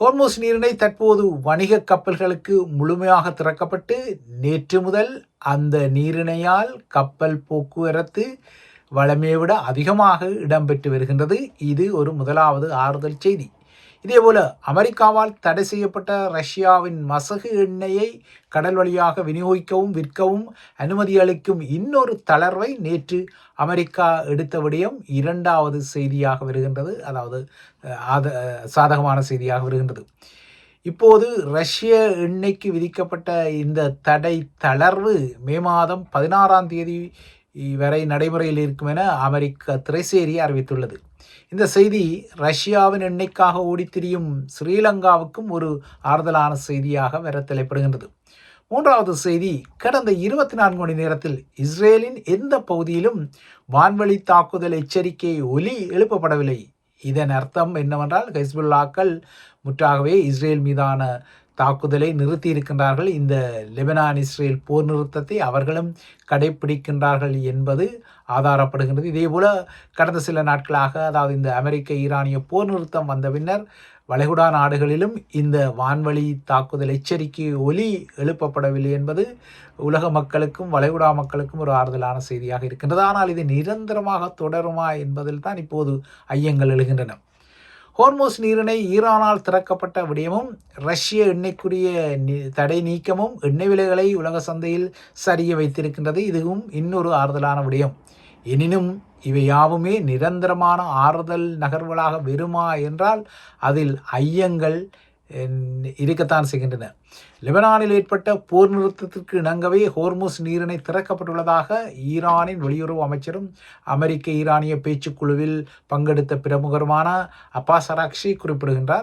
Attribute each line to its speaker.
Speaker 1: Hormuz நீரிணை தற்போது வணிக கப்பல்களுக்கு முழுமையாக திறக்கப்பட்டு நேற்று முதல் அந்த நீரிணையால் கப்பல் போக்குவரத்து வழமையை விட அதிகமாக இடம்பெற்று வருகின்றது. இது ஒரு முதலாவது ஆறுதல் செய்தி. இதேபோல அமெரிக்காவால் தடை செய்யப்பட்ட ரஷ்யாவின் மசகு எண்ணெயை கடல் வழியாக விநியோகிக்கவும் விற்கவும் அனுமதி அளிக்கும் இன்னொரு தளர்வை நேற்று அமெரிக்கா எடுத்த விடயம் இரண்டாவது செய்தியாக வருகின்றது. அதாவது சாதகமான செய்தியாக வருகின்றது. இப்போது ரஷ்ய எண்ணெய்க்கு விதிக்கப்பட்ட இந்த தடை தளர்வு மே மாதம் 16ஆம் தேதி வரை நடைமுறையில் இருக்கும் என அமெரிக்க திரைசேரி அறிவித்துள்ளது. இந்த செய்தி ரஷ்யாவின் எண்ணெய்க்காக ஓடித்திரியும் ஸ்ரீலங்காவுக்கும் ஒரு ஆறுதலான செய்தியாக வர தலைப்படுகின்றது. மூன்றாவது செய்தி, கடந்த 24 மணி நேரத்தில் இஸ்ரேலின் எந்த பகுதியிலும் வான்வழி தாக்குதல் எச்சரிக்கை ஒலி எழுப்பப்படவில்லை. இதன் அர்த்தம் என்னவென்றால் ஹெஸ்புல்லாக்கள் முற்றாகவே இஸ்ரேல் மீதான தாக்குதலை நிறுத்தி இருக்கின்றார்கள். இந்த லெபனான் இஸ்ரேல் போர் நிறுத்தத்தை அவர்களும் கடைபிடிக்கின்றார்கள் என்பது ஆதாரப்படுகின்றது. இதேபோல கடந்த சில நாட்களாக, அதாவது இந்த அமெரிக்க ஈரானிய போர் நிறுத்தம் வந்த பின்னர் வளைகுடா நாடுகளிலும் இந்த வான்வழி தாக்குதல் எச்சரிக்கை ஒலி எழுப்பப்படவில்லை என்பது உலக மக்களுக்கும் வளைகுடா மக்களுக்கும் ஒரு ஆறுதலான செய்தியாக இருக்கின்றது. ஆனால் இது நிரந்தரமாக தொடருமா என்பதில் தான் இப்போது ஐயங்கள் எழுகின்றன. ஹோர்முஸ் நீரிணை ஈரானால் திறக்கப்பட்ட விடயமும் ரஷ்ய எண்ணெய்க்குரிய தடை நீக்கமும் எண்ணெய் விலைகளை உலக சந்தையில் சரிய வைத்திருக்கின்றது. இதுவும் இன்னொரு ஆறுதலான விடயம். எனினும் இவை யாவுமே நிரந்தரமான ஆறுதல் நகர்வுகளாக வருமா என்றால் அதில் ஐயங்கள் இருக்கத்தான் செய்கின்றன. லெபனானில் ஏற்பட்ட போர் நிறுத்தத்திற்கு இணங்கவே ஹோர்முஸ் நீரிணை திறக்கப்பட்டுள்ளதாக ஈரானின் வெளியுறவு அமைச்சரும் அமெரிக்க ஈரானிய பேச்சுக்குழுவில் பங்கெடுத்த பிரமுகருமான அப்பாஸ் அராக்ஷி குறிப்பிடுகின்றார்.